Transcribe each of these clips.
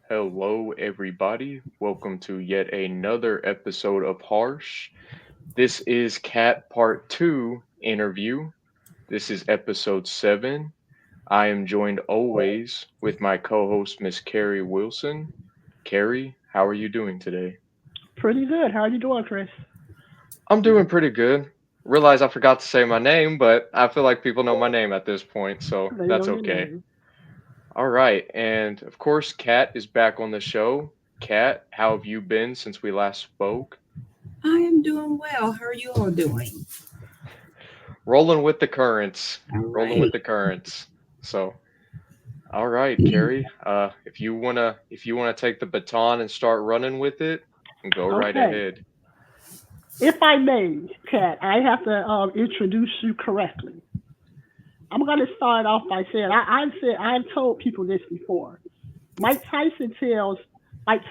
Hello, everybody. Welcome to yet another episode of Harsh. This is Cat Part 2 interview. This is episode 7. I am joined always with my co host, Miss Carrie Wilson. Carrie, how are you doing today? Pretty good. How are you doing, Chris? I'm doing pretty good. Realize I forgot to say my name, but I feel like people know my name at this point, so They that's know your okay. name. All right, and of course, Kat is back on the show. Kat, how have you been since we last spoke? I am doing well. How are you all doing? Rolling with the currents. All Rolling with right. the currents. So, all right, Carrie. If you wanna take the baton and start running with it, go right Okay. ahead. If I may, Kat, I have to introduce you correctly. I'm going to start off by saying I've told people this before. Mike Tyson tells Mike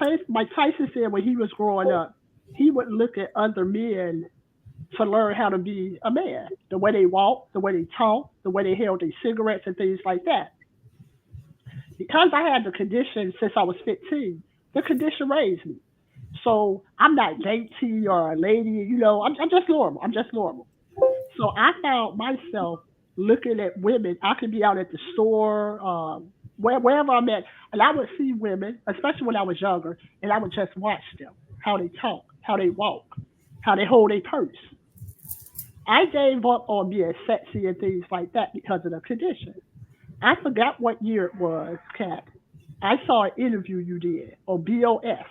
Tyson said when he was growing up, he would look at other men to learn how to be a man. The way they walk, the way they talk, the way they held their cigarettes and things like that. Because I had the condition since I was 15, the condition raised me. So I'm not dainty or a lady, I'm just normal. I'm just normal. So I found myself looking at women. I could be out at the store, wherever I'm at, and I would see women, especially when I was younger, and I would just watch them, how they talk, how they walk, how they hold a purse. I gave up on being sexy and things like that because of the condition. I forgot what year it was, Kat. I saw an interview you did on BOF.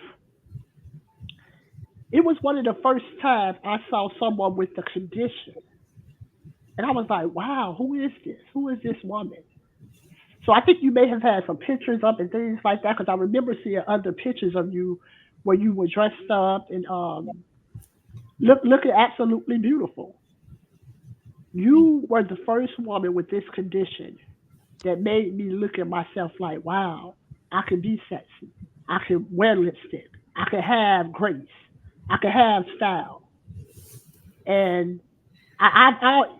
It was one of the first times I saw someone with the condition. And I was like, wow, who is this? Who is this woman? So I think you may have had some pictures up and things like that because I remember seeing other pictures of you where you were dressed up and looking absolutely beautiful. Thank You were the first woman with this condition that made me look at myself like, wow, I can be sexy. I can wear lipstick. I can have grace. I can have style. And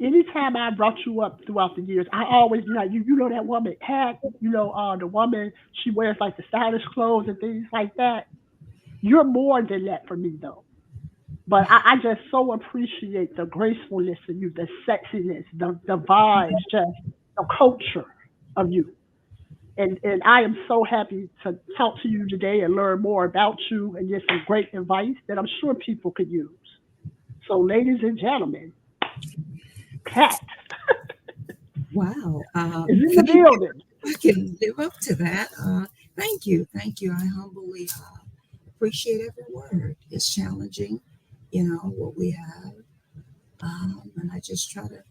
anytime I brought you up throughout the years, I always be like, you know that woman had, the woman, she wears like the stylish clothes and things like that. You're more than that for me though. But I just so appreciate the gracefulness of you, the sexiness, the vibes, just the culture of you. And I am so happy to talk to you today and learn more about you and get some great advice that I'm sure people could use. So, ladies and gentlemen, Kat Wow. is in the Thank you. building. I can live up to that. Thank you. Thank you. I humbly appreciate every word. It's challenging, what we have. And I just try to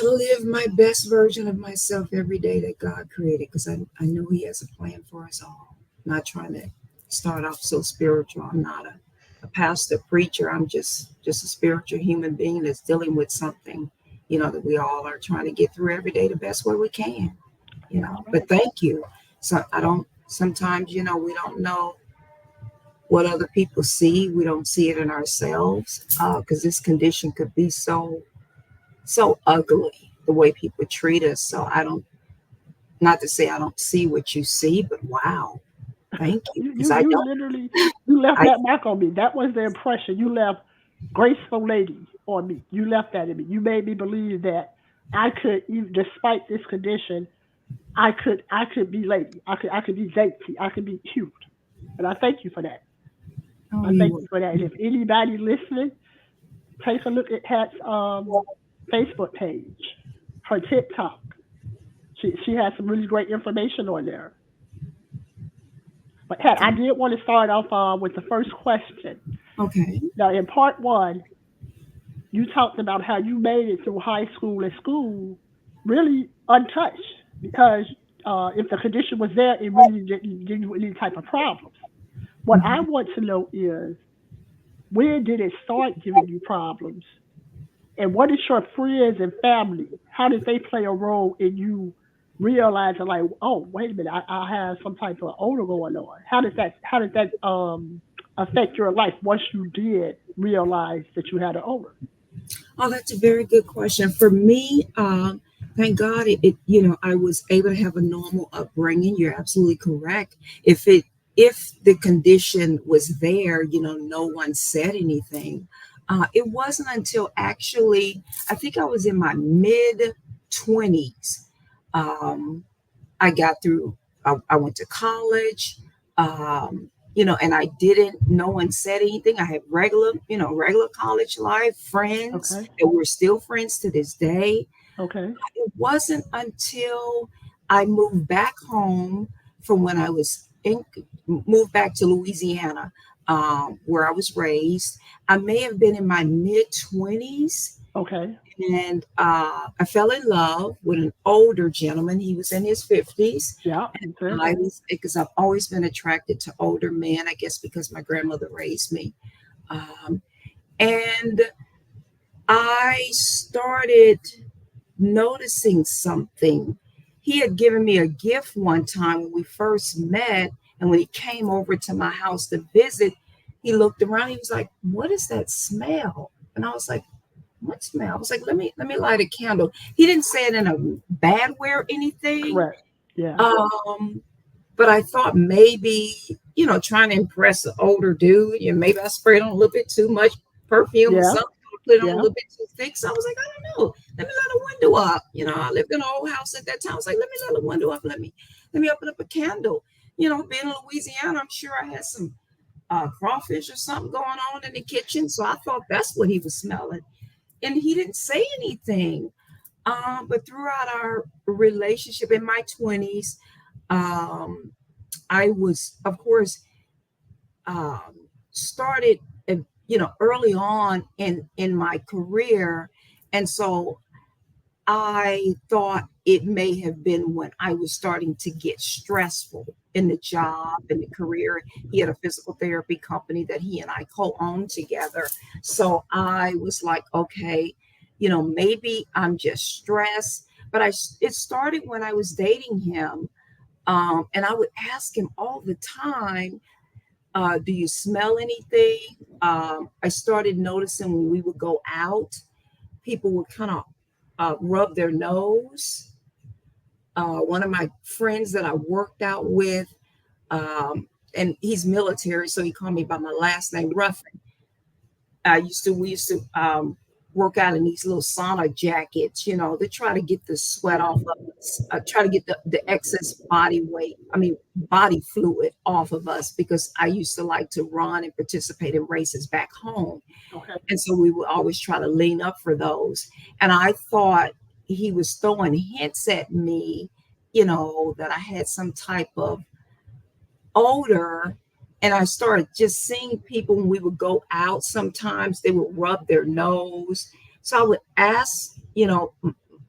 live my best version of myself every day that God created because I know He has a plan for us all. Not trying to start off so spiritual. I'm not a pastor, preacher. I'm just a spiritual human being that's dealing with something, that we all are trying to get through every day the best way we can, That's But right. thank you. So I don't sometimes, we don't know what other people see. We don't see it in ourselves because this condition could be so ugly the way people treat us. So I don't, not to say I don't see what you see, but wow, thank you. You, Because you, I you don't, literally you left I, that mark on me. That was the impression. You left graceful lady on me. You left that in me. You made me believe that I could, even despite this condition, I could be lady. I could be dainty. I could be cute. And I thank you for that. oh, I thank you you for that. And if anybody listening, take a look at Kat's Facebook page, her TikTok. She has some really great information on there. But Kat, I did want to start off with the first question. okay. Now, in part one, you talked about how you made it through high school and school really untouched because if the condition was there, it really didn't give you any type of problems. What I Mhm. want to know is where did it start giving you problems? And what is your friends and family? How did they play a role in you realizing like, oh, wait a minute, I have some type of odor going on? How did that affect your life once you did realize that you had an odor? Oh, that's a very good question. For me, Thank God I was able to have a normal upbringing. You're absolutely correct. If the condition was there, no one said anything. It wasn't until actually, I think I was in my mid 20s. Um, I got through, I went to college, and I didn't, no one said anything. I had regular college life, friends, Okay. and we're still friends to this day. Okay. It wasn't until I moved back home from when I was moved back to Louisiana, where I was raised. I may have been in my mid 20s, Okay. and I fell in love with an older gentleman. He was in his 50s. Yeah. You said I that. was because I've always been attracted to older men, I guess because my grandmother raised me. Um, and I started noticing something. He had given me a gift one time when we first met, and when he came over to my house to visit, he looked around. He was like, "What is that smell?" And I was like, "What smell?" I was like, "Let me light a candle." He didn't say it in a bad way or anything. Correct. Yeah. Um, but I thought maybe, trying to impress an older dude, maybe I sprayed on a little bit too much perfume or Yeah. something, put it on a Yeah. little bit too thick. So I was like, I don't know. Let me let a window up. I lived in an old house at that time. I was like, let me let a window up. Let me open up a candle. Being in Louisiana, I'm sure I had some crawfish or something going on in the kitchen. So I thought that's what he was smelling. And he didn't say anything. But throughout our relationship in my 20s, um, I was, of course, started, early on in my career, and so I thought it may have been when I was starting to get stressful in the job and the career. He had a physical therapy company that he and I co-owned together, so I was like, okay, maybe I'm just stressed. But it started when I was dating him, and I would ask him all the time, do you smell anything? I started noticing when we would go out, people would kind of rub their nose. One of my friends that I worked out with, and he's military, so he called me by my last name, Ruffin. We used to work out in these little sauna jackets, to try to get the sweat off of us, try to get the excess body weight, body fluid off of us, because I used to like to run and participate in races back home. Okay. And so we would always try to lean up for those. And I thought he was throwing hints at me, that I had some type of older, and I started just seeing people when we would go out, sometimes they would rub their nose. So I would ask,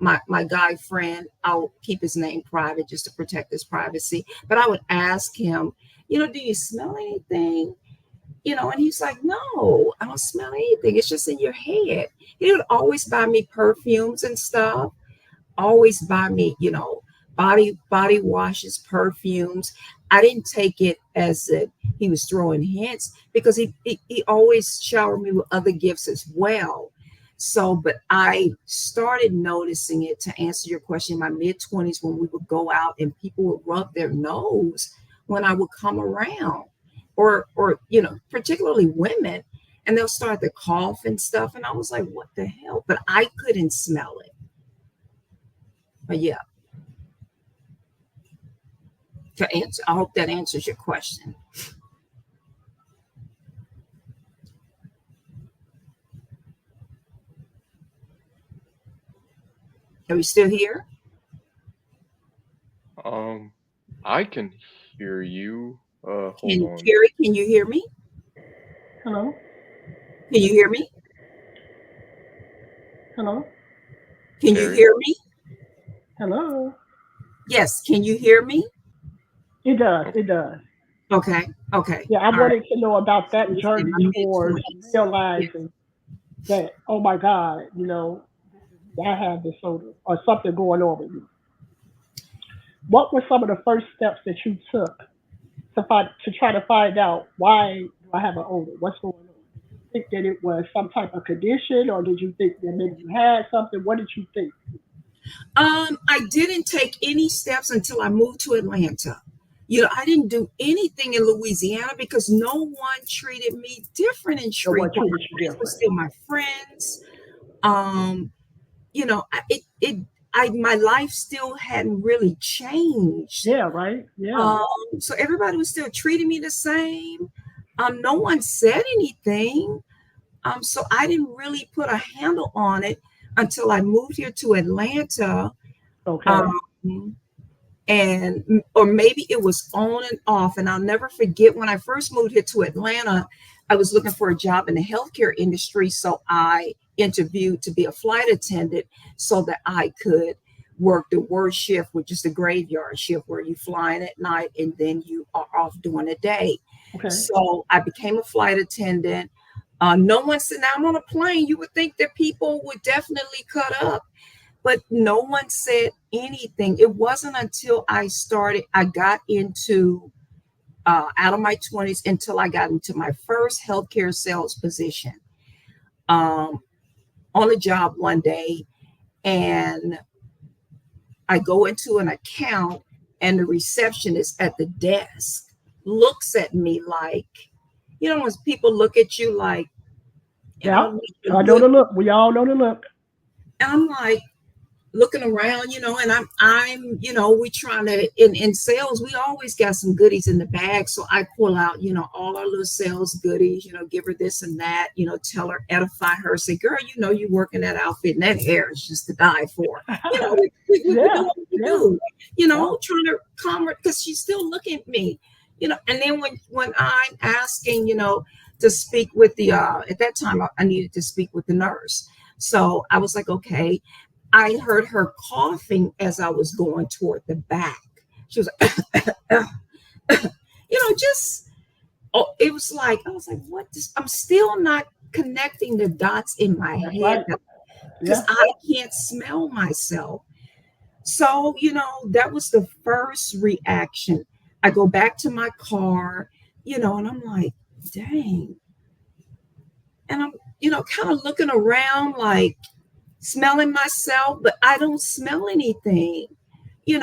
my guy friend, I'll keep his name private just to protect his privacy, but I would ask him, do you smell anything? And he's like, no, I don't smell anything. It's just in your head. He would always buy me perfumes and stuff, always buy me, body washes, perfumes. I didn't take it as that he was throwing hints, because he always showered me with other gifts as well. So, but I started noticing it, to answer your question, in my mid 20s, when we would go out and people would rub their nose when I would come around, or particularly women, and they'll start to cough and stuff. And I was like, what the hell? But I couldn't smell it. But yeah, to answer, I hope that answers your question. Are we still here? Um, I can hear you. Hold Can on, Carrie, can you hear me? Hello. Can you hear me? Hello. Can you Carrie. hear me? Hello. Yes, can you hear me? It does. Okay. It does. Okay, okay, Yeah. I all right. wanted to know about So that it's in journey my mid towards 20s. Yes. realizing that, oh my God, I have this or something going on with me. What were some of the first steps that you took to try to find out why do I have an odor? What's going on? Did you think that it was some type of condition, or did you think that maybe you had something? What did you think? I didn't take any steps until I moved to Atlanta. You know, I didn't do anything in Louisiana because no one treated me different in So what Shreveport. My treated you friends were different? still my friends. Um, you know, my life still hadn't really changed. Yeah, right. Yeah. Um, so everybody was still treating me the same. No one said anything. So I didn't really put a handle on it until I moved here to Atlanta. Okay. Um, and or maybe it was on and off. And I'll never forget when I first moved here to Atlanta, I was looking for a job in the healthcare industry. So I interviewed to be a flight attendant so that I could work the worst shift, which is the graveyard shift where you fly in at night and then you are off during the day. Okay. So I became a flight attendant. No one said, now I'm on a plane. You would think that people would definitely cut up, but no one said anything. It wasn't until I got into out of my 20s until I got into my first healthcare sales position um, on a job one day. And I go into an account, and the receptionist at the desk looks at me like, when people look at you like, Yeah. a I know good, the look. We all know the look. I'm like, looking around, and I'm, we trying to in sales, we always got some goodies in the bag. So I pull out, all our little sales goodies, give her this and that, tell her, edify her, say, girl, you work in that outfit and that hair is just to die for. We do Yeah. what we Yeah. do, Yeah. trying to calm her because she's still looking at me, and then when I'm asking, to speak with the at that time I needed to speak with the nurse. So I was like, okay, I heard her coughing as I was going toward the back. She was like, just, it was like, I was like, what? I'm still not connecting the dots in my That's head right. because Yeah. I can't smell myself. So, that was the first reaction. I go back to my car, and I'm like, dang. And I'm, kind of looking around like, smelling myself, but I don't smell anything, and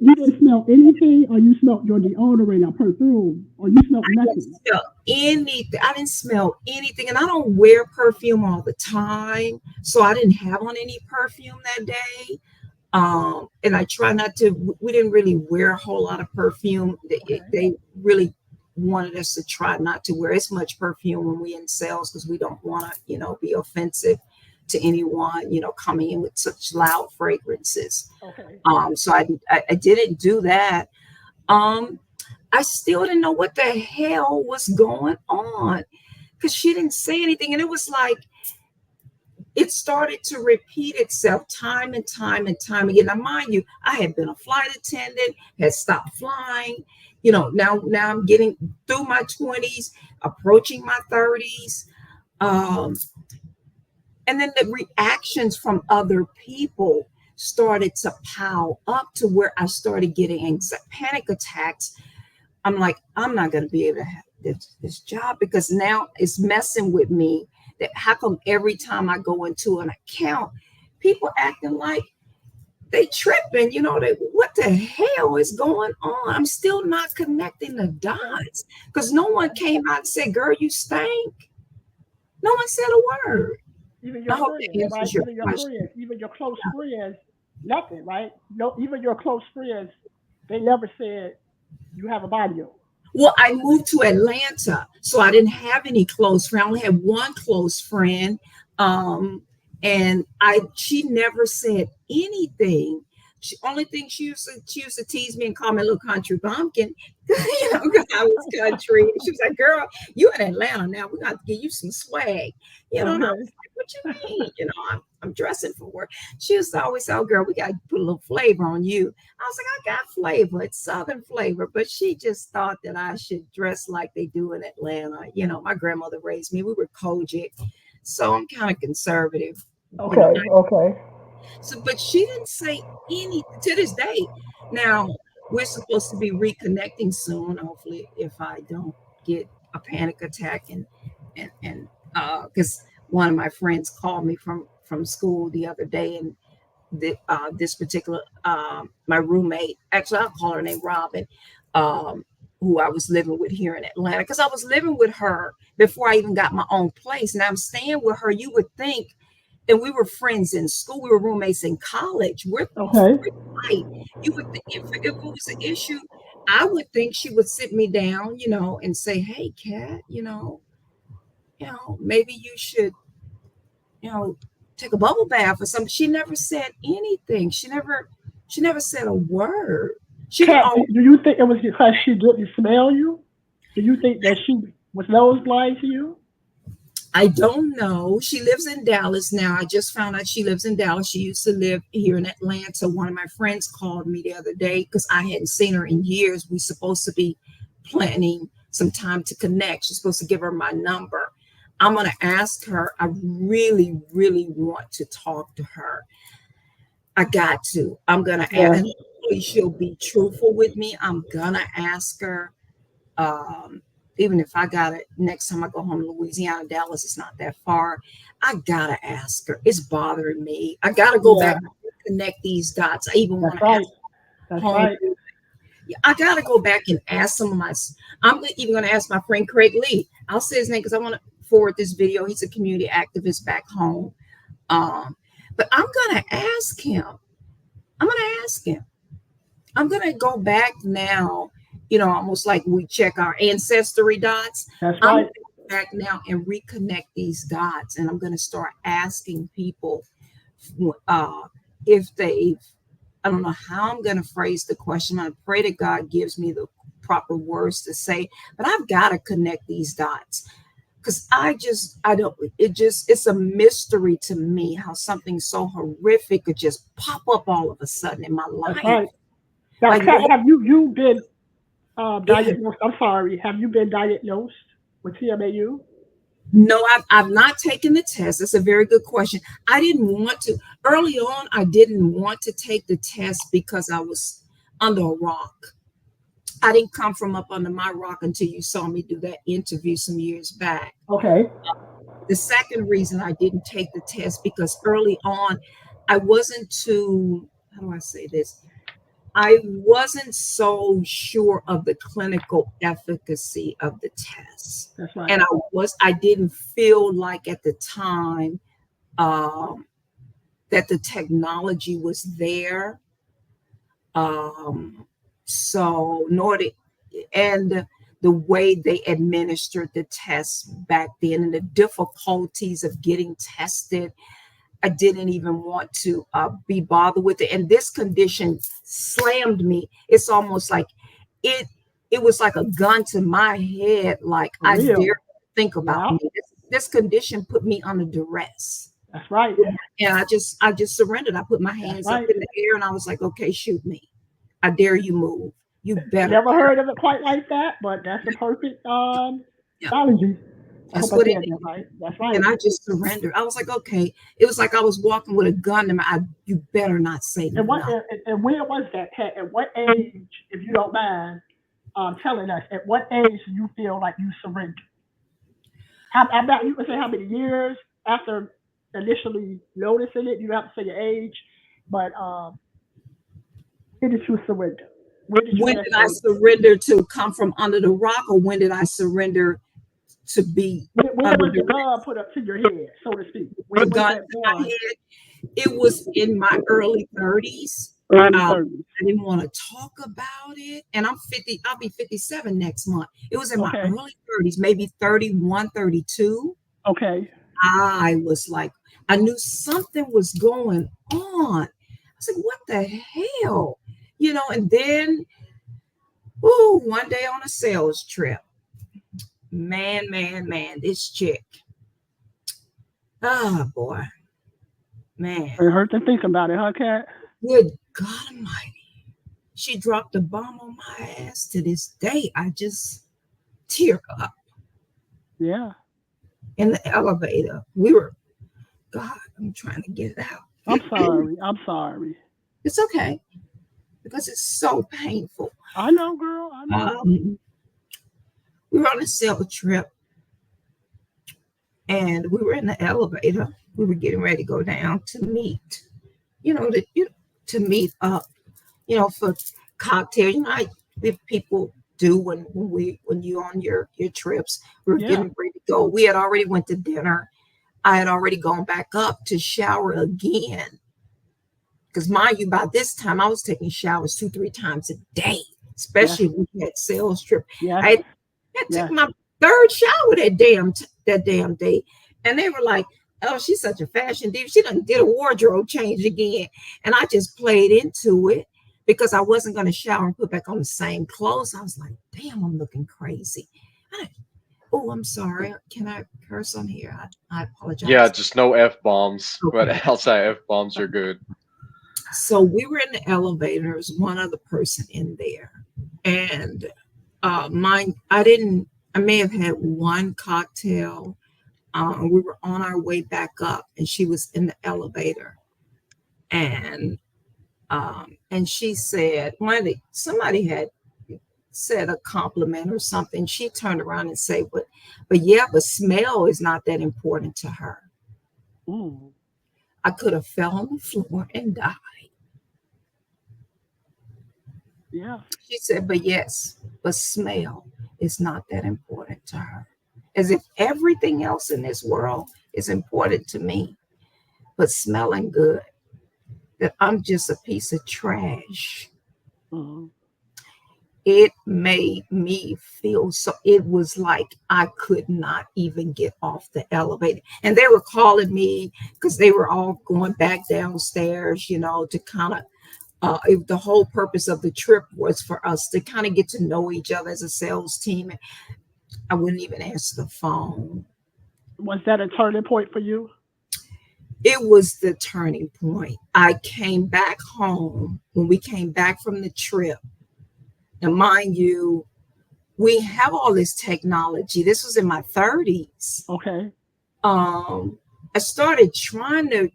You didn't smell anything, or you smelled your deodorant or perfume, or you smelled I didn't nothing. smell anything. I didn't smell anything. And I don't wear perfume all the time. So I didn't have on any perfume that day. And I try not to, we didn't really wear a whole lot of perfume. Okay. They really wanted us to try not to wear as much perfume when we in sales because we don't want to, be offensive to anyone, coming in with such loud fragrances. Okay. So I didn't do that. Um, I still didn't know what the hell was going on because she didn't say anything. And it was like it started to repeat itself time and time and time again. Now, mind you, I had been a flight attendant, had stopped flying. Now I'm getting through my 20s, approaching my 30s. Um, and then the reactions from other people started to pile up to where I started getting panic attacks. I'm like, I'm not going to be able to have this job because now it's messing with me. That how come every time I go into an account, people acting like they tripping, what the hell is going on? I'm still not connecting the Okay. dots because no one came out and said, girl, you stink. No one said a word. Even I your hope friends, that right? answers your Even your question. friends, even your close friends, nothing, right? No, even your close friends, they never said you have a body odor. Well, I moved to Atlanta, so I didn't have any close friends. I only had one close friend, um, and she never said anything. Only thing she used to tease me and call me a little country bumpkin, because I was country. She was like, "Girl, you in Atlanta now? We got to give you some swag," And I Okay. was like, "What you mean? I'm dressing for work." She used to always say, "Oh, girl, we got to put a little flavor on you." I was like, I got flavor. It's Southern flavor. But she just thought that I should dress like they do in Atlanta. My grandmother raised me. We were Kojic. So I'm kind of conservative. You know. Okay. Okay. So, but she didn't say anything to this day. Now, we're supposed to be reconnecting soon, hopefully, if I don't get a panic attack and because one of my friends called me from school the other day and this particular my roommate. Actually, I'll call her name Robin, um, who I was living with here in Atlanta, because I was living with her before I even got my own place, and I'm staying with her. You would think, and we were friends in school. We were roommates in college. Okay. We're tight. You would think if it was an issue, I would think she would sit me down, and say, "Hey, Kat, maybe you should." you know, take a bubble bath or something. She never said anything. She never said a word. She would Kat, always, do you think it was because she didn't smell you? Do you think that she was nose blind to you? I don't know. She lives in Dallas now. I just found out she lives in Dallas. She used to live here in Atlanta. One of my friends called me the other day because I hadn't seen her in years. We supposed to be planning some time to connect. She's supposed to give her my number. I'm going to ask her. I really, really want to talk to her. I got to. I'm going to ask, Yes, and hopefully she'll be truthful with me. I'm going to ask her. Um, Even if I got it next time I go home to Louisiana, Dallas is not that far. I gotta ask her. It's bothering me. I gotta go yeah, back and connect these dots. I even that's want to right. ask That's home. right. Yeah, I gotta go back and ask some of my. Even gonna ask my friend Craig Lee. I'll say his name because I want to forward this video. He's a community activist back home. Um, but I'm gonna ask him. I'm gonna ask him. I'm gonna go back now, almost like we check our ancestry dots. That's I'm right. gonna go back now and reconnect these dots, and I'm gonna start asking people uh, if they've. I don't know how I'm gonna phrase the question. I pray that God gives me the proper words to say, but I've got to connect these dots because I don't. It's a mystery to me how something so horrific could just pop up all of a sudden in my That's life. right. Now, Like, Kat, have you been yeah. diagnosed? I'm sorry. Have you been diagnosed with TMAU? No, I've not taken the test. That's a very good question. I didn't want to. Early on, I didn't want to take the test because I was under a rock. I didn't come from up under my rock until you saw me do that interview some years back. Okay. The second reason I didn't take the test because early on, I wasn't too, how do I say this? I wasn't so sure of the clinical efficacy of the test. That's right. And I didn't feel like at the time um, that the technology was there. Um, so, nor did, and the way they administered the tests back then and the difficulties of getting tested, I didn't even want to be bothered with it. And this condition slammed me. It's almost like it it was like a gun to my head. Like For I dare real. think about Yeah. me. This condition put me under duress. That's right. And I just surrendered. I put my That's hands up right. in the air and I was like, okay, shoot me. I dare you move. You better. Never heard of it quite like that, but that's a perfect Yeah, analogy. I that's hope I what it said is. that right. That's right. And I just surrendered. I was like, okay. It was like I was walking with a gun in my eye. You better not say And what nothing. and where was that, Kat? At what age, if you don't mind, telling us, at what age do you feel like you surrendered? I bet you can say how many years after initially noticing it. You don't have to say your age, but when did you surrender? When did you When ask did I for? surrender to come from under the rock, or when did I surrender to be When under was the the gun put up to your head, so to speak? the When was gun that to my gun? head? It was in my early 30s. Early Um, 30s. I didn't want to talk about it. And I'm 50, I'll be 57 next month. It was in my Okay. early 30s, maybe 31, 32. Okay. I was like, I knew something was going on. I was like, what the hell? And then, one day on a sales trip, man, this chick, oh boy, man, It hurt to think about it, huh, Kat? good God Almighty. She dropped a bomb on my ass. To this day. I just tear up Yeah. in the elevator. God, I'm trying to get it out. I'm sorry. I'm sorry. It's okay because it's so painful. I know, girl. I know. Um, we were on a sales trip and we were in the elevator. We were getting ready to go down to meet, to meet up, for cocktails. If people do when you on your trips, we were Yeah. getting ready to go. We had already went to dinner. I had already gone back up to shower again. Because mind you, by this time I was taking showers 2, 3 times a day, Yes. especially when we had sales trip. Yes. I took Yes. my third shower that damn day, and they were like, "Oh, she's such a fashion diva. She done did a wardrobe change again." And I just played into it because I wasn't going to shower and put back on the same clothes. I was like, "Damn, I'm looking crazy." Oh, I'm sorry. Can I curse on here? I Yeah, apologize. just no F bombs, but Okay. outside F bombs are good. So we were in the elevator. There's one other person in there, and mine. I may have had one cocktail. We were on our way back up, and she was in the elevator, and she said somebody had said a compliment or something. She turned around and said, but yeah, but smell is not that important to her. Mm. I could have fell on the floor and died. Yeah. She said, but yes, but smell is not that important to her. As if everything else in this world is important to me, but smelling good, that I'm just a piece of trash. Mm. It made me feel so, it was like I could not even get off the elevator. And they were calling me because they were all going back downstairs, to kind of the whole purpose of the trip was for us to kind of get to know each other as a sales team. I wouldn't even answer the phone. Was that a turning point for you? It was the turning point. I came back home when we came back from the trip. And mind you, we have all this technology. This was in my 30s. Okay. Um, I started trying to,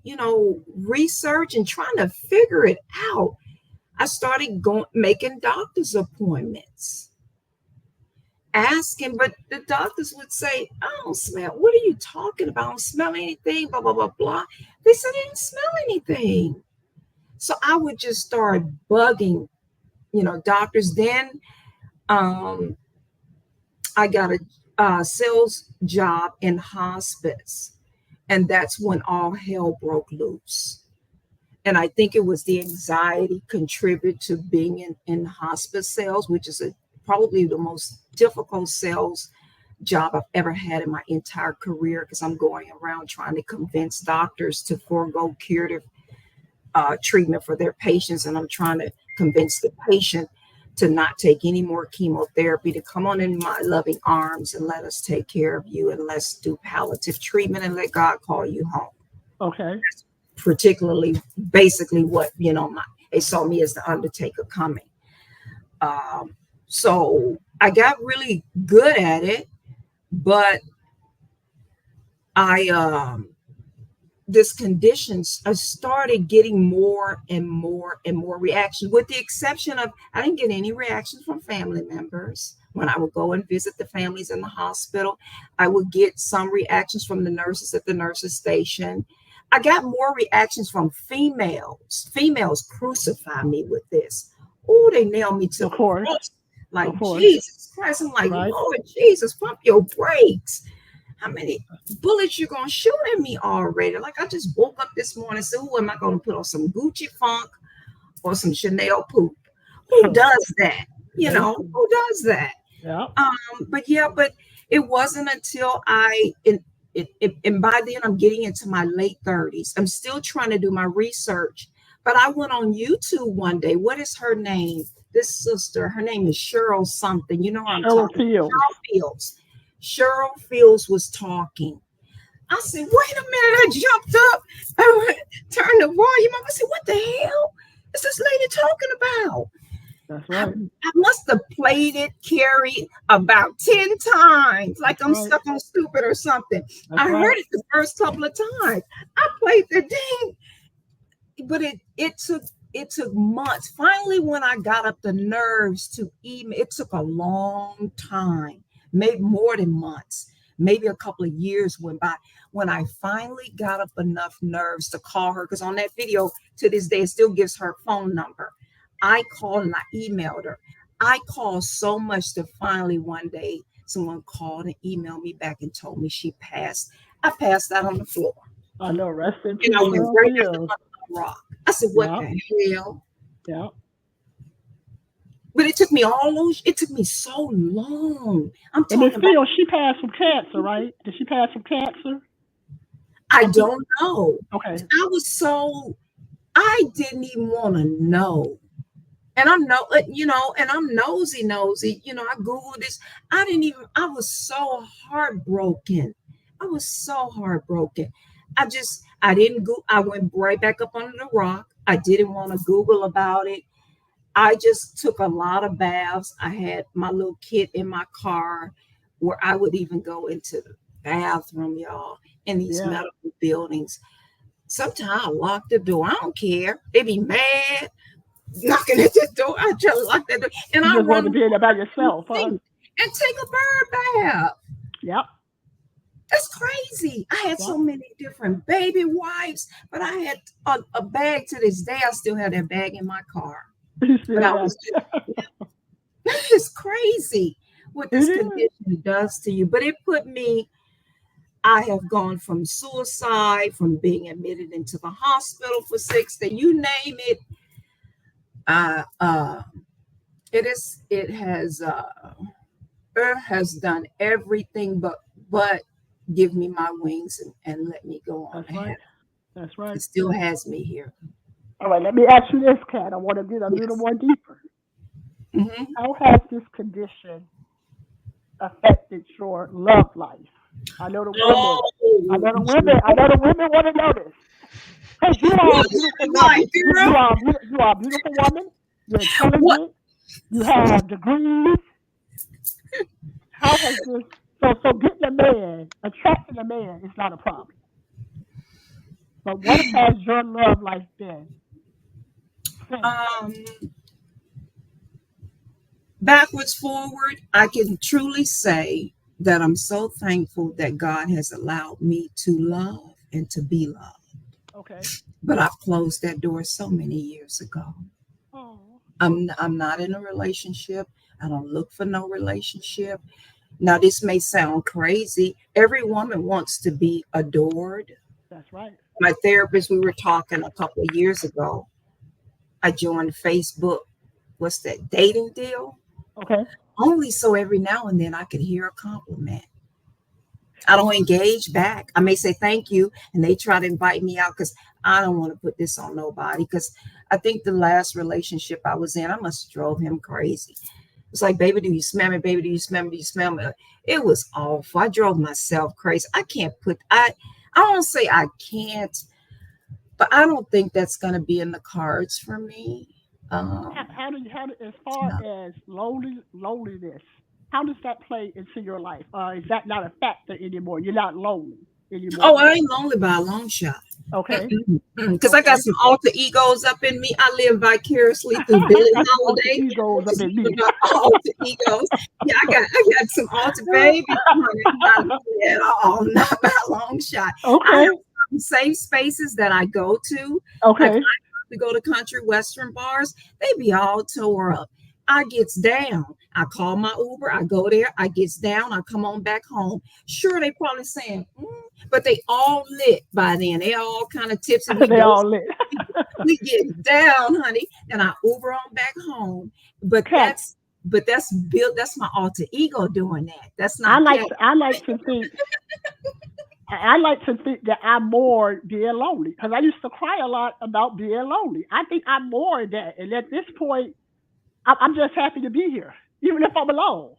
research and trying to figure it out. I started going making doctor's appointments, asking, but the doctors would say, "I don't smell. What are you talking about? I don't smell anything, blah, blah, blah, blah." They said I didn't smell anything. So I would just start bugging, doctors. Then um, I got a sales job in hospice. And that's when all hell broke loose. And I think it was the anxiety contributed to being in hospice sales, which is probably the most difficult sales job I've ever had in my entire career, because I'm going around trying to convince doctors to forego curative treatment for their patients. And I'm trying to convince the patient to not take any more chemotherapy, to come on in my loving arms and let us take care of you, and let's do palliative treatment and let God call you home. Okay. Particularly, basically, what they saw me as the undertaker coming. So I got really good at it, but I this conditions, I started getting more and more and more reactions, with the exception of I didn't get any reactions from family members. When I would go and visit the families in the hospital, I would get some reactions from the nurses at the nurses station. I got more reactions from females. Females crucify me with this. Oh, they nail me to Of the course. cross. Like, Of course. Jesus Christ. I'm like, Right. Lord Jesus, pump your brakes. How many bullets you gonna shoot at me already? Like, I just woke up this morning and said, "Who am I gonna put on some Gucci funk or some Chanel poop?" Who does that? Listen. Who does that? Yeah. But yeah, but it wasn't until and by then I'm getting into my late 30s. I'm still trying to do my research, but I went on YouTube one day. What is her name? This sister, her name is Cheryl something. You know what I'm Cheryl talking about? Fields. Cheryl Fields. Cheryl Fields was talking. I said, wait a minute. I jumped up, turned the volume up. I said, what the hell is this lady talking about? That's I, right. I must have played it, Carrie, about 10 times, like That's I'm right. stuck on stupid or something. That's I right. heard it the first couple of times. I played the dang, but it took months. Finally, when I got up the nerves to email, it took a long time, maybe more than months. maybe a couple of years went by when I finally got up enough nerves to call her. Because on that video, to this day, it still gives her phone number. I called and I emailed her. I called so much that finally one day someone called and emailed me back and told me she passed. I passed out on the floor. I know. Rest in And peace, I went Cheryl right back up Fields. on the rock. I said, what Yeah, the hell? yeah. But it took me it took me so long. I'm And Miss talking about, Fields, she passed from cancer, right? Did she pass from cancer? I I think. don't know. Okay. I didn't even want to know. And I'm no, and I'm nosy. I Googled this. I was so heartbroken. I was so heartbroken. I didn't go, I went right back up under the rock. I didn't want to Google about it. I just took a lot of baths. I had my little kit in my car where I would even go into the bathroom, y'all, in these Yeah. medical buildings. Sometimes I lock the door. I don't care. They be mad knocking at the door. I just lock that door and You I just wanted run to be in there by to yourself, the huh? sink and take a bird bath. Yep. That's crazy. I had so Yep. many different baby wipes, but I had a bag to this day. I still have that bag in my car. You But still I got was it. it's crazy what It this is. condition does to you. But it put me, I have gone from suicide, from being admitted into the hospital for 6 days, you name it. Uh, uh, it has done everything but give me my wings and let me go on That's ahead. right. That's It right. still has me here. All right. Let me ask you this, Kat. I want to get a little Yes. more deeper. Hmm. How has this condition affected your love life? I know the women. I Oh, know the women. I know the women want to know this. Because you are a what beautiful life, woman. girl? You are a beautiful woman. You're What? intelligent. You have degrees. How has this? So getting a man, attracting a man, is not a problem. But what has your love life been since? Um, Backwards, forward, I can truly say that I'm so thankful that God has allowed me to love and to be loved. Okay. But I've closed that door so many years ago. Oh. I'm not in a relationship. I don't look for no relationship. Now this may sound crazy. Every woman wants to be adored. That's right. My therapist, we were talking a couple of years ago. I joined Facebook. What's that dating deal? Okay. Only so every now and then I could hear a compliment. I don't engage back. I may say thank you, and they try to invite me out because I don't want to put this on nobody. Because I think the last relationship I was in, I must have drove him crazy. It's like, baby, do you smell me? Baby, do you smell me? Do you smell me? It was awful. I drove myself crazy. I don't say I can't, but I don't think that's going to be in the cards for me. Um, As far no. as loneliness, how does that play into your life? Is that not a factor anymore? You're not lonely Oh, anymore. I ain't lonely by a long shot. Okay. Because I got Okay. some alter egos up in me. I live vicariously through Billie Alter Holiday, egos which up is in one me. of my alter egos. Yeah, I got some alter babies, honey. I'm not lonely at all, not by a long shot. I Okay. have some safe spaces that I go to. Like Okay. we go to country western bars, they be all tore up. I gets down. I call my Uber. I go there. I gets down. I come on back home. Sure, they probably saying, but they all lit by then. They all kind of tipsy. We They go, all lit. we get down, honey, and I Uber on back home. But Cat, that's built. That's my alter ego doing that. That's I not like cat. to I like to think I like to think that I'm more being lonely because I used to cry a lot about being lonely. I think I'm more that, and at this point, I'm just happy to be here, even if I'm alone.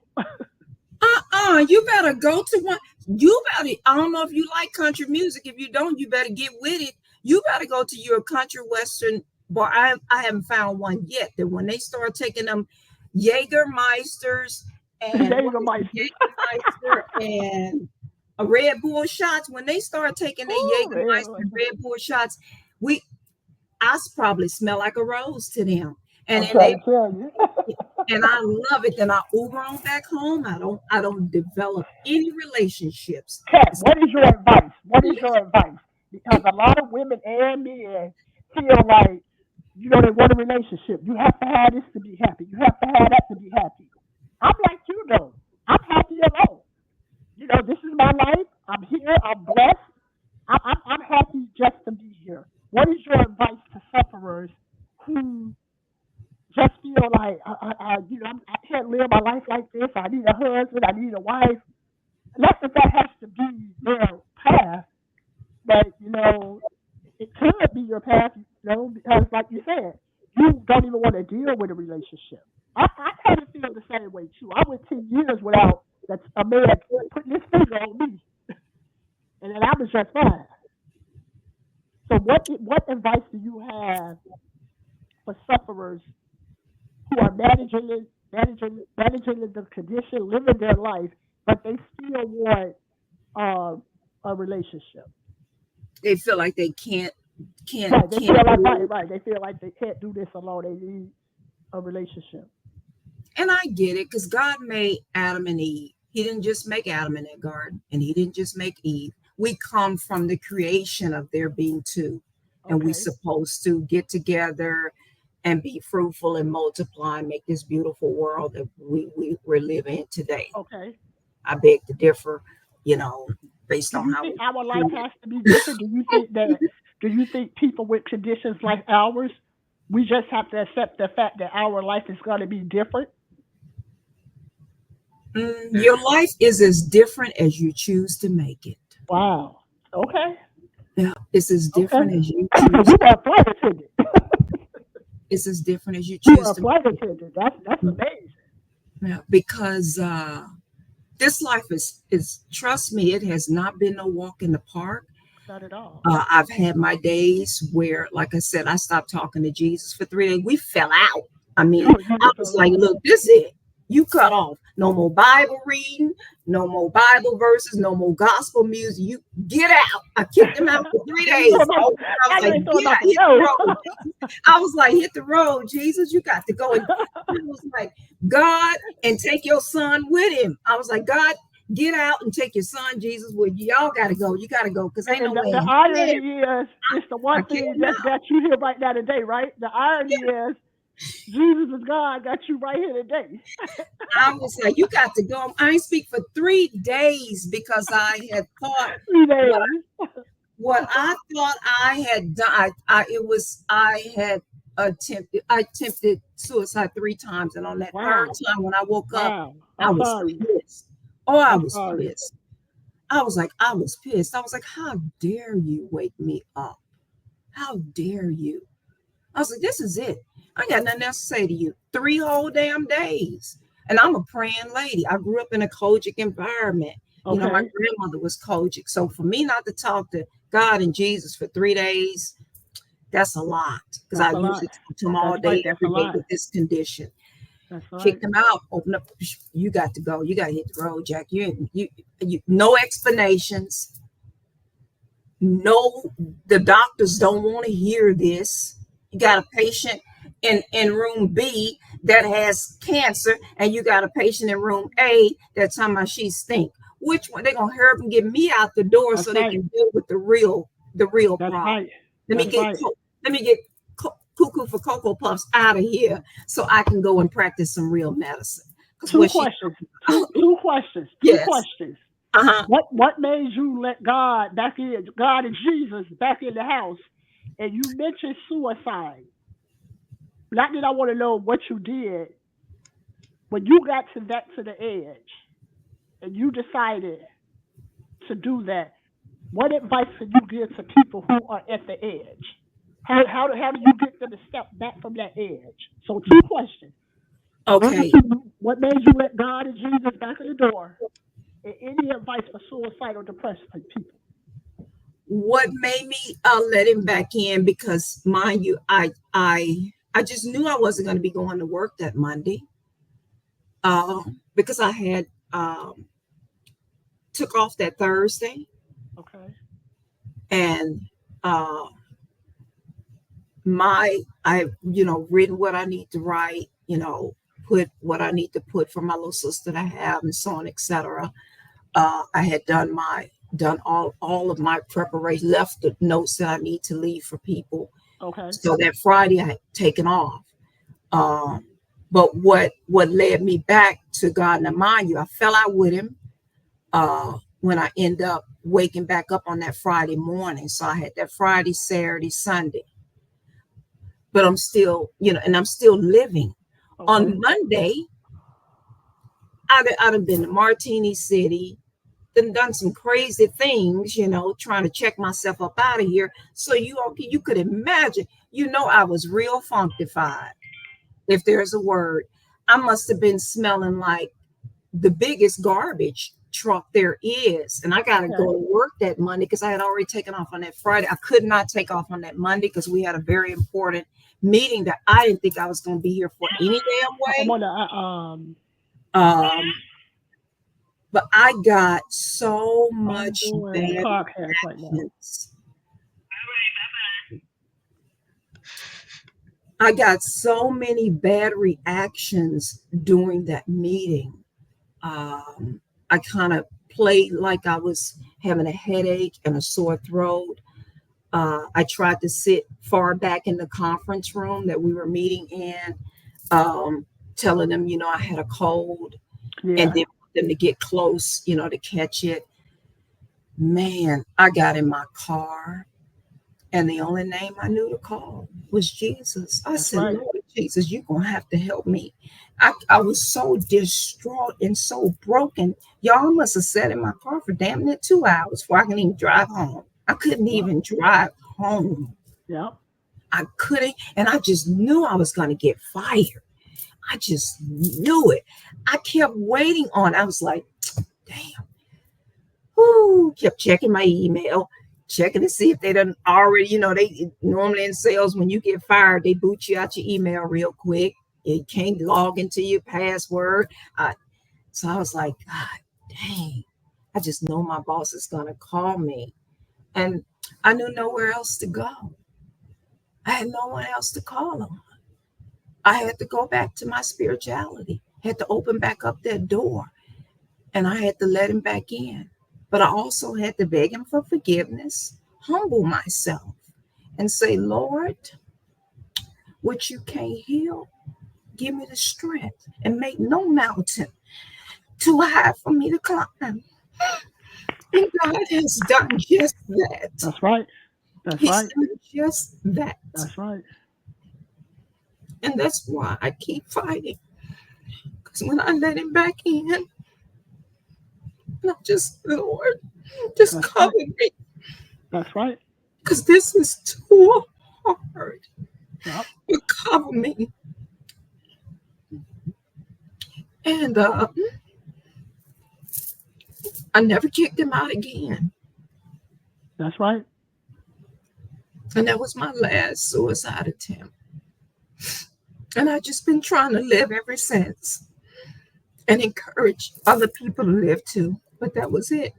You better go to one. You better. I don't know if you like country music. If you don't, you better get with it. You better go to your country western bar. I haven't found one yet. That when they start taking them Jägermeisters and what is Jägermeister. Jägermeister and a Red Bull shots, when they start taking their Ooh, Jägermeister and Red Bull shots, we I probably smell like a rose to them. And I'm then trying they to tell you. and I love it. Then I Uber on back home. I don't develop any relationships. Kat, what is your advice? What is your advice? Because a lot of women and men feel like, they want a relationship. You have to have this to be happy. You have to have that to be happy. I'm like you though. I'm happy alone. This is my life. I'm here. I'm blessed. I'm happy just to be here. What is your advice to sufferers who just feel like I can't live my life like this. I need a husband. I need a wife. Not that that has to be their path, but it could be your path. Because like you said, you don't even want to deal with a relationship. I kind of feel the same way too. I went 10 years without a man putting his finger on me, and then I was just fine. So what advice do you have for sufferers who are managing the condition, living their life, but they still want a relationship? They feel like they can't Right. They can't feel like do right, it. right. They feel like they can't do this alone. They need a relationship. And I get it because God made Adam and Eve. He didn't just make Adam in that garden, and he didn't just make Eve. We come from the creation of there being two, and we Okay. supposed to get together and be fruitful and multiply and make this beautiful world that we're living in today. Okay. I beg to differ, you know, based Do on you how think we our life treat it. has to be different? Do you think people with conditions like ours, we just have to accept the fact that our life is going to be different? Your life is as different as you choose to make it. Wow. Okay. Yeah, it's as Okay. different as you So choose. you are a flight attendant. It's as different as you You choose are a to flight make attendant. That's it. amazing. Yeah, because this life is trust me, it has not been no walk in the park. Not at all. I've had my days where, like I said, I stopped talking to Jesus for 3 days. We fell out. I mean, You I just was don't like, know. look, this is it. You cut off. No more Bible reading, no more Bible verses, no more gospel music. You get out. I kicked him out for three You days. thought about, I was I like, really thought get out, about to hit the go. road. I was like, hit the road, Jesus. You got to go. And I was like, God, and take your son with him. I was like, God, get out and take your son, Jesus, with you. Y'all got to go. You got to go because ain't And no way the in irony hell is, it's the I one kicked thing him that's out. got you here right now today, right? The irony is, Jesus is God, got you right here today. I was like, you got to go. I ain't speak for 3 days because I had thought Three what days. what I thought I had done. I had attempted suicide 3 times, and on that third Wow. time when I woke up, Wow. I I'm was sorry. pissed. Oh, I I'm was sorry. pissed. I was pissed. I was like, how dare you wake me up? How dare you? I was like, this is it. I ain't got nothing else to say to you. 3 whole damn days. And I'm a praying lady. I grew up in a Kojic environment. You know, my Okay. grandmother was Kojic. So for me not to talk to God and Jesus for 3 days, that's a lot. Because I That's a lot. usually talk to him all That's right. day, That's a every day lot. with this condition. That's right. Kicked him out, open up. You got to go. You got to hit the road, Jack. No explanations. No, the doctors don't want to hear this. You got a patient in room B that has cancer, and you got a patient in room A that's talking about she stink. Which one they gonna hurry up and get me out the door That's so they right. can deal with the real That's problem? right. Let me That's get right. let me get cuckoo for cocoa puffs out of here so I can go and practice some real medicine. Because Two what she questions. Two questions. Two yes questions. uh-huh What made you let God and Jesus back in the house? And you mentioned suicide. Not that I want to know what you did when you got to the edge and you decided to do that. What advice would you give to people who are at the edge? How do you get them to step back from that edge? So two questions. Number okay. two, what made you let God and Jesus back in the door? And any advice for suicidal depressed people? What made me let him back in, because mind you, I just knew I wasn't going to be going to work that Monday, because I had took off that Thursday, Okay. and uh I written what I need to write, put what I need to put for my little sister to have, and so on, etc. I had done all of my preparation, left the notes that I need to leave for people. Okay. So that Friday I had taken off. Um, but what led me back to God, now mind you, I fell out with him when I end up waking back up on that Friday morning. So I had that Friday, Saturday, Sunday, but I'm still, and I'm still living. Okay. On Monday, I'd have been to Martini City, then done some crazy things, trying to check myself up out of here. So you could imagine, I was real functified, if there's a word. I must have been smelling like the biggest garbage truck there is. And I got to Okay. go to work that Monday because I had already taken off on that Friday. I could not take off on that Monday because we had a very important meeting that I didn't think I was going to be here for any damn I'm way. on the Um, but I got so I'm much doing bad podcast right now. reactions. I got so many bad reactions during that meeting. I kind of played like I was having a headache and a sore throat. I tried to sit far back in the conference room that we were meeting in, telling them, I had a cold, and Yeah. then want them to get close, to catch it. Man, I got in my car, and the only name I knew to call was Jesus. I That's said, right. Lord Jesus, you're going to have to help me. I was so distraught and so broken. Y'all must have sat in my car for damn near 2 hours before I can even drive home. I couldn't Yep. even drive home. Yep. I couldn't. And I just knew I was going to get fired. I just knew it. I kept waiting on. I was like, damn. Whoo, kept checking my email, checking to see if they done already, they normally in sales, when you get fired, they boot you out your email real quick. You can't log into your password. So I was like, God dang, I just know my boss is going to call me. And I knew nowhere else to go. I had no one else to call on. I had to go back to my spirituality, had to open back up that door, and I had to let him back in. But I also had to beg him for forgiveness, humble myself, and say, Lord, what you can't heal, give me the strength and make no mountain too high for me to climb. And God has done just that. That's right. That's He's right. done just that. That's right. And that's why I keep fighting. Because when I let him back in, and I just, Lord, just That's cover right. me. That's right. Because this is too hard. Yep. You cover me. And I never kicked him out again. That's right. And that was my last suicide attempt. And I've just been trying to live ever since and encourage other people to live too. But that was it.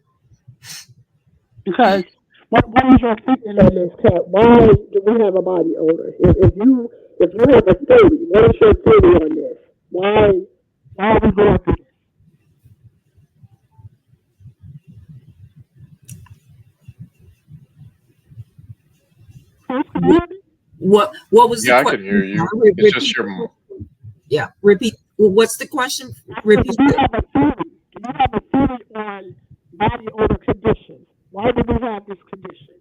Because what is your thinking on this, Cat? Why do we have a body odor? If you have a theory, what is your theory on this? Why are we going through this? Can you hear me? What was the Yeah, I could hear question? you. It's just Repeat your the question. Yeah, repeat. Well, what's the question? I said, do Repeat you it. have a theory? Do you have a theory on body odor conditions? Why do we have this condition?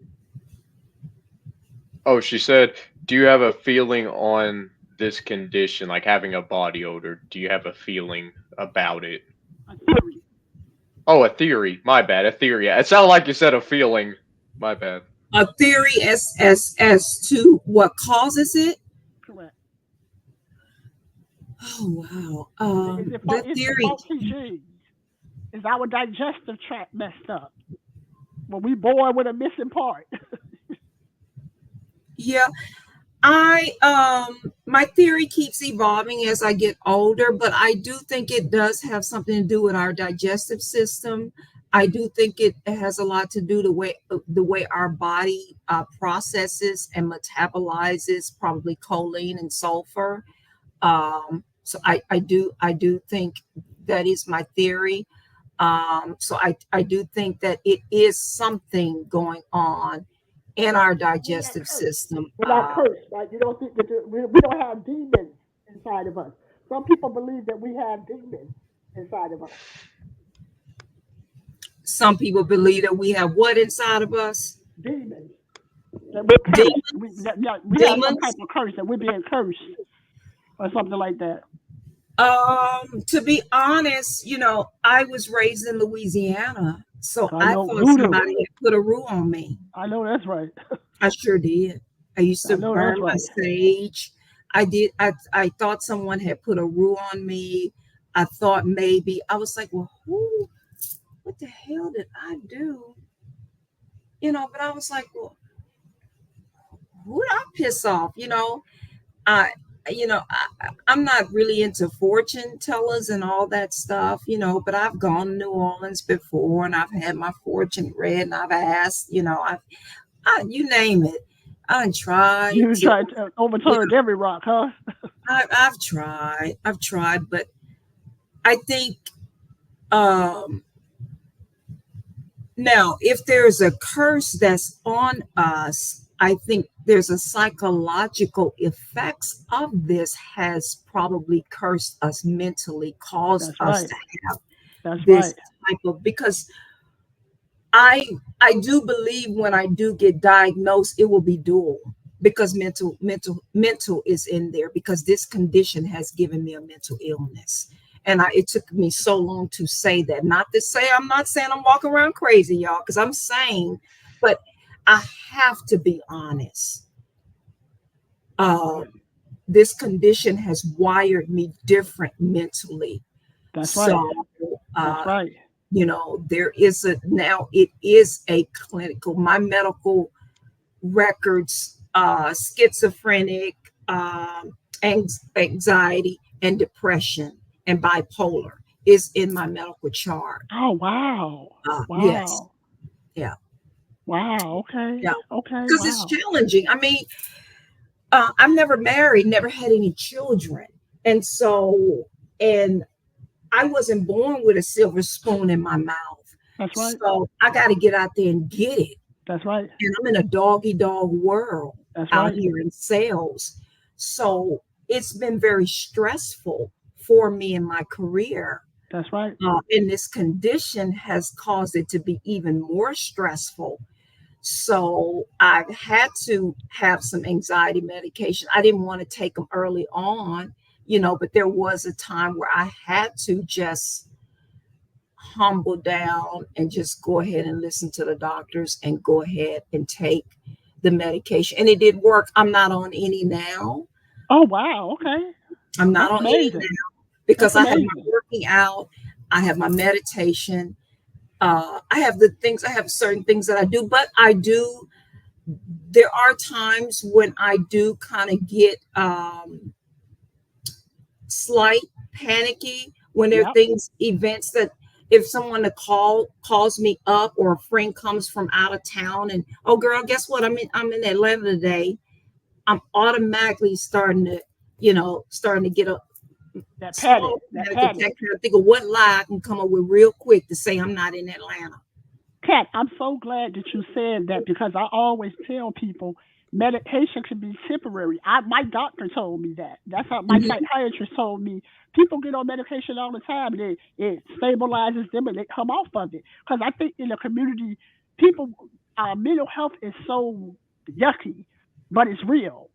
Oh, she said, "Do you have a feeling on this condition, like having a body odor? Do you have a feeling about it?" A theory. Oh, a theory. My bad. A theory. It sounded like you said a feeling. My bad. A theory as to what causes it. Correct. Oh wow. The Is it theory. faulty genes? Is our digestive tract messed up? Were we born with a missing part? Yeah, I my theory keeps evolving as I get older, but I do think it does have something to do with our digestive system. I do think it has a lot to do the way our body processes and metabolizes probably choline and sulfur. So I do think that is my theory. So I do think that it is something going on in our We're not digestive cursed. system. We're not cursed, right? You don't think that we don't have demons inside of us. Some people believe that we have demons inside of us. Some people believe that we have what inside of us? Demons. That we're cursed. Demons. Yeah, we have some type Demons. of curse that we're being cursed or something like that. To be honest, I was raised in Louisiana, so I I know thought voodoo. somebody had put a rule on me. I know that's right. I sure did. I used I to know that's burn my right. sage. I did. I thought someone had put a rule on me. I thought maybe I was like, well, who? What the hell did I do? But I was like, well, who did I piss off? I, I'm not really into fortune tellers and all that stuff, but I've gone to New Orleans before and I've had my fortune read and I've asked, you name it. I tried You to, tried to you overturn every rock, huh? I've tried, but I think, um, now, if there's a curse that's on us, I think there's a psychological effects of this has probably cursed us mentally, caused That's us right. to have That's right. this type of because I I do believe when I do get diagnosed, it will be dual because mental is in there because this condition has given me a mental illness. And it took me so long to say that. Not to say I'm not saying I'm walking around crazy, y'all, because I'm saying, but I have to be honest. Uh, this condition has wired me different mentally. That's right. So That's uh, right. there is now it is a clinical my medical records, schizophrenic, anxiety and depression and bipolar is in my medical chart. Oh wow. Yes. Wow. Yeah. Wow. Okay. Yeah, Okay. because it's Wow. challenging. I mean, I'm never married, never had any children, and and I wasn't born with a silver spoon in my mouth. That's right. So I got to get out there and get it. That's right. And I'm in a doggy dog world That's out right. here in sales. So it's been very stressful for me in my career. That's right. And this condition has caused it to be even more stressful. So I've had to have some anxiety medication. I didn't want to take them early on, but there was a time where I had to just humble down and just go ahead and listen to the doctors and go ahead and take the medication. And it did work. I'm not on any now. Oh wow. Okay. I'm not That's on any amazing. now That's because I have my amazing. working out, I have my meditation. I have the things, I have certain things that I do, but there are times when I do kind of get slight panicky when there are Yep. things, events that if someone to calls me up or a friend comes from out of town and oh girl, guess what? I'm in Atlanta today. I'm automatically starting to get a That panic. small That panic panic. attack. I think of what lie I can come up with real quick to say I'm not in Atlanta. Kat, I'm so glad that you said that because I always tell people medication can be temporary. My doctor told me that. That's how my Mhm. psychiatrist told me. People get on medication all the time. It stabilizes them and they come off of it. Because I think in the community, people, mental health is so yucky, but it's real.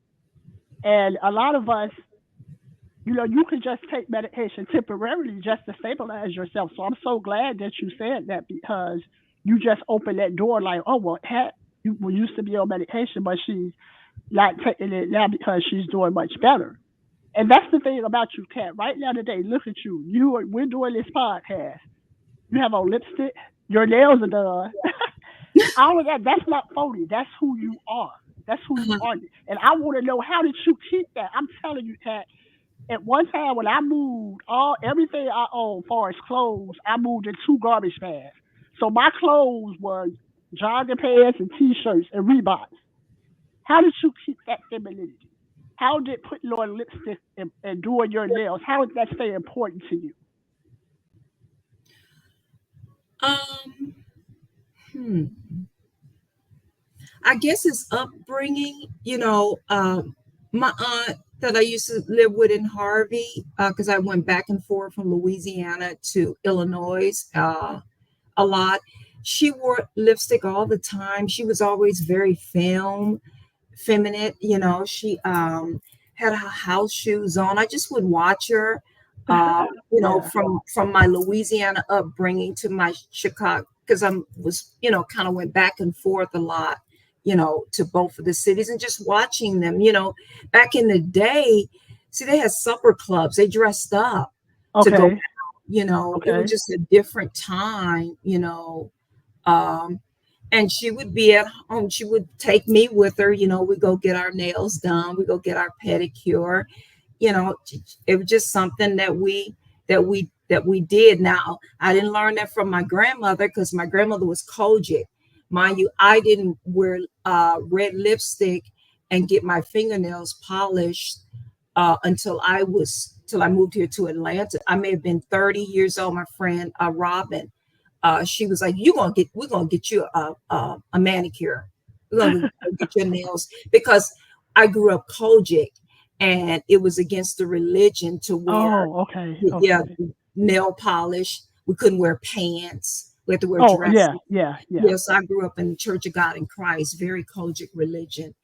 And a lot of us, you can just take medication temporarily just to stabilize yourself. So I'm so glad that you said that because you just opened that door like, oh, well, you used to be on medication, but she's not taking it now because she's doing much better. And that's the thing about you, Kat. Right now today, look at you. We're doing this podcast. You have on lipstick. Your nails are done. All of that. That's not phony. That's who you are. That's who you Uh-huh. are. And I want to know, how did you keep that? I'm telling you, Kat, at one time when I moved everything I own, far as clothes, I moved in two garbage bags. So my clothes were jogging pants and t-shirts and Reeboks. How did you keep that femininity? How did putting on lipstick and doing your nails, how did that stay important to you? Um, hmm. I guess it's upbringing. My aunt that I used to live with in Harvey, because I went back and forth from Louisiana to Illinois a lot. She wore lipstick all the time. She was always very feminine. She had her house shoes on. I just would watch her. Yeah. From my Louisiana upbringing to my Chicago, because kind of went back and forth a lot, to both of the cities and just watching them. Back in the day, see, they had supper clubs. They dressed up to go. Okay. It was Okay. just a different time. Um, and she would be at home. She would take me with her. We go get our nails done. We go get our pedicure. It was just something that we did. Now, I didn't learn that from my grandmother because my grandmother was Kojic. Mind you, I didn't wear red lipstick and get my fingernails polished till I moved here to Atlanta. I may have been 30 years old. My friend Robin, she was like, we're gonna get you a manicure. We're gonna go get your nails because I grew up Kojic, and it was against the religion to wear, Oh, okay. yeah, Okay. nail polish. We couldn't wear pants. We had to wear Oh, dresses. yeah. Yeah. Yeah. Yes, I grew up in the Church of God in Christ, very Kojic religion.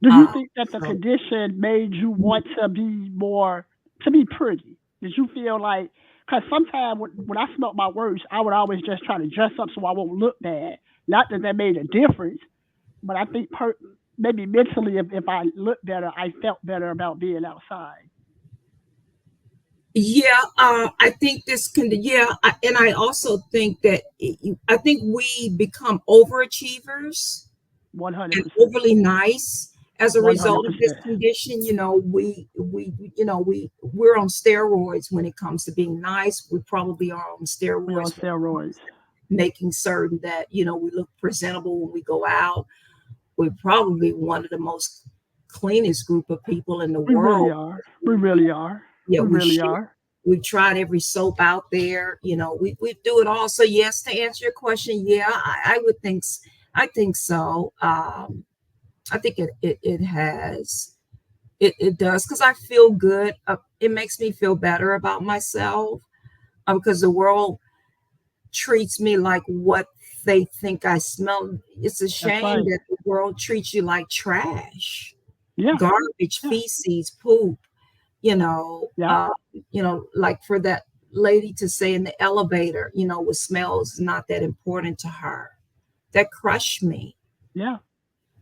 Do you Uh, think that the so condition made you want to be more, to be pretty? Did you feel like, because sometimes when I smelt my words, I would always just try to dress up so I won't look bad. Not that that made a difference, but I think maybe mentally, if I looked better, I felt better about being outside. yeah, I think this can. Yeah, and I also think that I think we become overachievers and 100%. overly nice as a result of this 100%. condition. We're on steroids when it comes to being nice. We probably are on We on steroids when it steroids. comes to making certain that we look presentable when we go out. We're probably one of the most cleanest group of people in the We really world. are. We really are. Yeah, We we really share. are. We've tried every soap out there. We do it all. So yes, to answer your question, yeah, I would think. I think so. I think it has. It does because I feel good. It makes me feel better about myself because the world treats me like what they think I smell. It's a That's shame right. that the world treats you like trash, Yeah. garbage, Yeah. feces, poop. You know, Yeah. uh, like for that lady to say in the elevator, what smells is not that important to her. That crushed me. Yeah.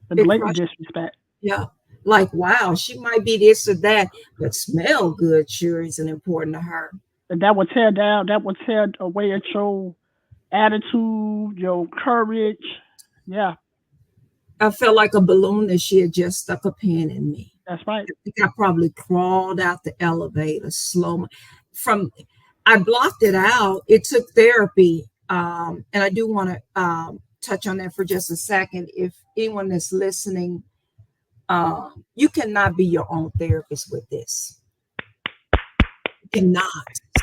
The It blatant crushed. disrespect. Yeah. Like, wow, she might be this or that, but smell good sure isn't important to her. And that would tear down, that would tear away at your attitude, your courage. Yeah. I felt like a balloon that she had just stuck a pin in me. That's right. I think I probably crawled out the elevator from I blocked it out. It took therapy. And I do want to touch on that for just a second. If anyone that's listening, you cannot be your own therapist with this. You cannot.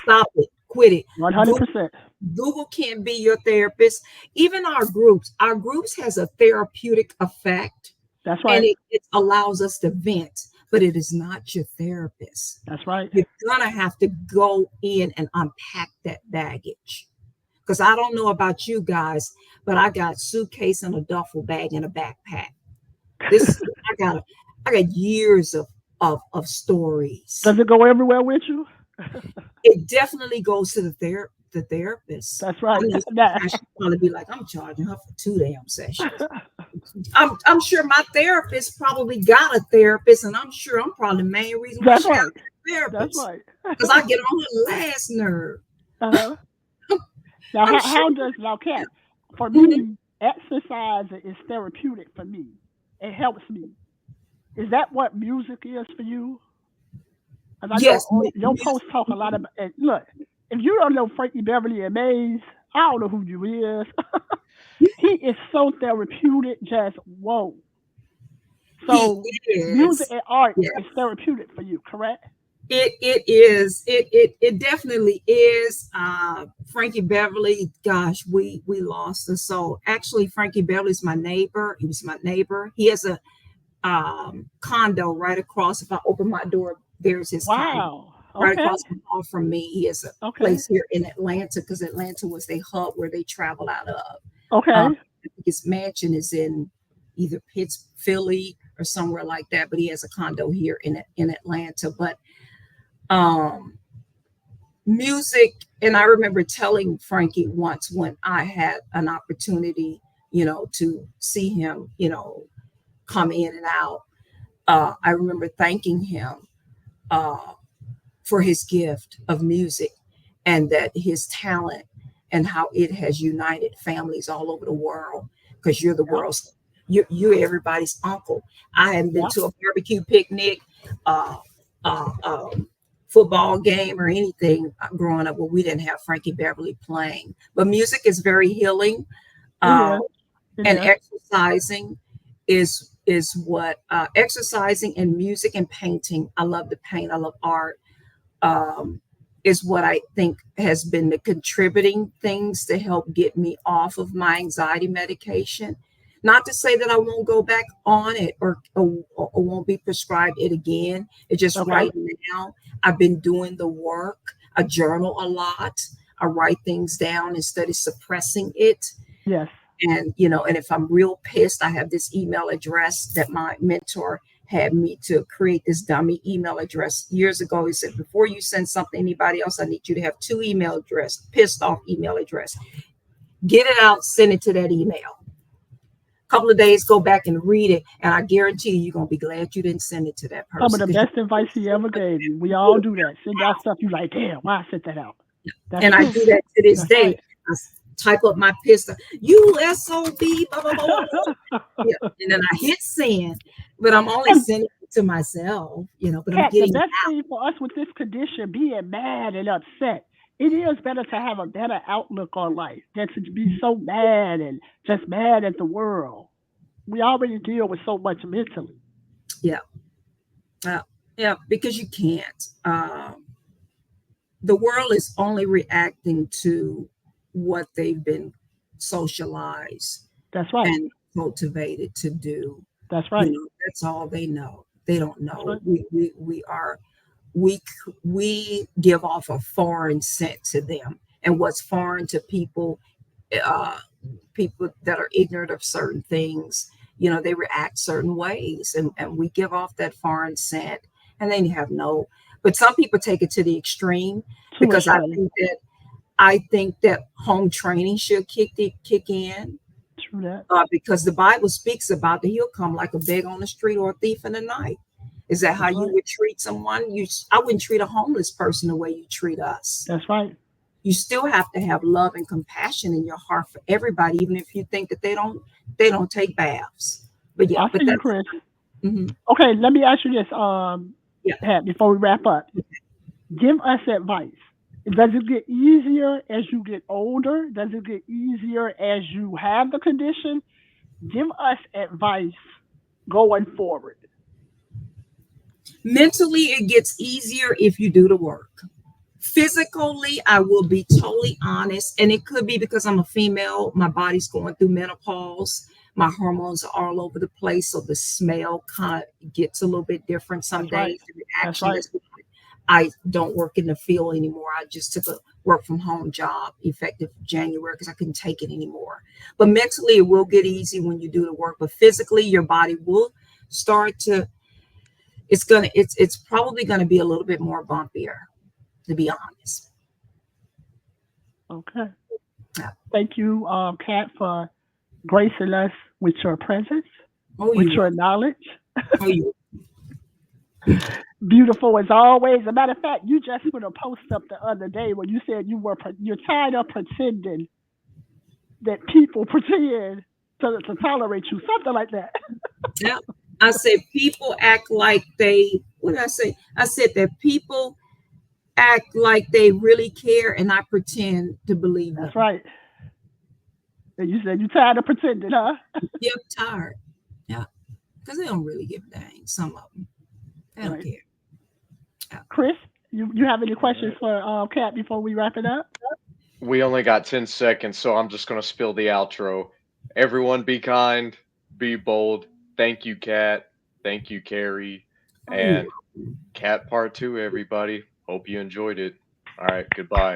Stop it. Quit it. Google, 100%. Google can't be your therapist. Even our groups has a therapeutic effect, That's and right. it allows us to vent, but it is not your therapist. That's right. You're gonna have to go in and unpack that baggage. Because I don't know about you guys, but I got suitcase and a duffel bag and a backpack. This I got years of stories. Does it go everywhere with you? It definitely goes to the therapist. That's I right. know Nah. sometimes she'll probably be like, I'm charging her for 2 damn sessions. I'm sure my therapist probably got a therapist, and I'm sure I'm probably the main reason why That's she got right. a That's therapist. right. Because I get on her last nerve. Uh-huh. Now, I'm how sure. does, now, Kat, for Mhm. me, exercise is therapeutic for me. It helps me. Is that what music is for you? Because I know Yes, your posts talk a lot about, and look, if you don't know Frankie Beverly and Mays, I don't know who you is. He is so therapeutic, just whoa. He So music is. and art Yeah. is therapeutic for you, correct? It is. It definitely is. Frankie Beverly, gosh, we lost us. So actually Frankie Beverly's my neighbor. He was my neighbor. He has a condo right across. If I open my door, there's his condo Wow. right Okay. across the hall from me. He has a Okay. place here in Atlanta because Atlanta was their hub where they travel out of. Um, Okay. I think his mansion is in either Pittsburgh, Philly, or somewhere like that. But he has a condo here in Atlanta. But um, music, and I remember telling Frankie once when I had an opportunity, to see him, come in and out. I remember thanking him uh, for his gift of music and that his talent and how it has united families all over the world because you're the Yep. world's you're everybody's uncle. I haven't been Yep. to a barbecue picnic, uh, uh, um, football game or anything growing up where we didn't have Frankie Beverly playing. But music is very healing, It uh, is. It and is. exercising is what exercising and music and painting. I love to paint. I love art, um, is what I think has been the contributing things to help get me off of my anxiety medication. Not to say that I won't go back on it or won't be prescribed it again. It's just Okay. right now I've been doing the work. I journal a lot. I write things down instead of suppressing it. Yes. And if I'm real pissed, I have this email address that my mentor had me to create this dummy email address years ago. He said, before you send something to anybody else, I need you to have two email address, pissed off email address. Get it out, send it to that email. A couple of days, go back and read it, and I guarantee you're gonna be glad you didn't send it to that Some of person the because best advice he ever gave you. We you all would do that. Send out stuff you like, damn, why I sent that out. have. That's And I true. do that to this That's day. right. Type up my pistol, you SOB, blah, blah, blah, blah, blah. Yeah. And then I hit send, but I'm only And sending it to myself, but I'm Kat, the getting it best out. thing for us with this condition, being mad and upset, it is better to have a better outlook on life than to be so mad and just mad at the world. We already deal with so much mentally. Yeah. Uh, yeah, because you can't. The world is only reacting to what they've been socialized That's right. and motivated to do. That's right. That's all they know. They don't That's know. right. We give off a foreign scent to them, and what's foreign to uh, people that are ignorant of certain things, they react certain ways, and we give off that foreign scent, and then you have no. But some people take it to the extreme Too because extreme. I think that home training should kick in. True that. Because the Bible speaks about that he'll come like a beggar on the street or a thief in the night. Is that how That's you right. would treat someone? I wouldn't treat a homeless person the way you treat us. That's right. You still have to have love and compassion in your heart for everybody, even if you think that they don't take baths. But yeah, I but see you, that's Chris. mhm, Okay, let me ask you this, yeah. Pat, before we wrap up. Give us advice. Does it get easier as you get older? Does it get easier as you have the condition? Give us advice going forward. Mentally, it gets easier if you do the work. Physically, I will be totally honest, and it could be because I'm a female, my body's going through menopause, my hormones are all over the place, so the smell kind of gets a little bit different some That's right. days, the That's reaction. right. That's why I don't work in the field anymore. I just took a work from home job effective January because I couldn't take it anymore. But mentally, it will get easy when you do the work, but physically, your body will start to it's probably gonna be a little bit more bumpier, to be honest. Okay. Yeah. Thank you, Kat, for gracing us with your presence, Oh, with you your were. knowledge. Oh, you. Beautiful as always. As a matter of fact, you just put a post up the other day where you said you're tired of pretending that people pretend to tolerate you, something like that. Yeah. I said people act like they. What did I say? I said that people act like they really care, and I pretend to believe That's them. right. And you said you're tired of pretending, huh? Yep, tired. Yeah, because they don't really give a dang. Some of them, they don't Right. care. Yeah. Chris, you have any All questions right. for Kat before we wrap it up? We only got 10 seconds, so I'm just going to spill the outro. Everyone be kind, be bold. Thank you, Kat. Thank you, Carrie. Oh yeah. And Cat Part 2, everybody. Hope you enjoyed it. All right, goodbye.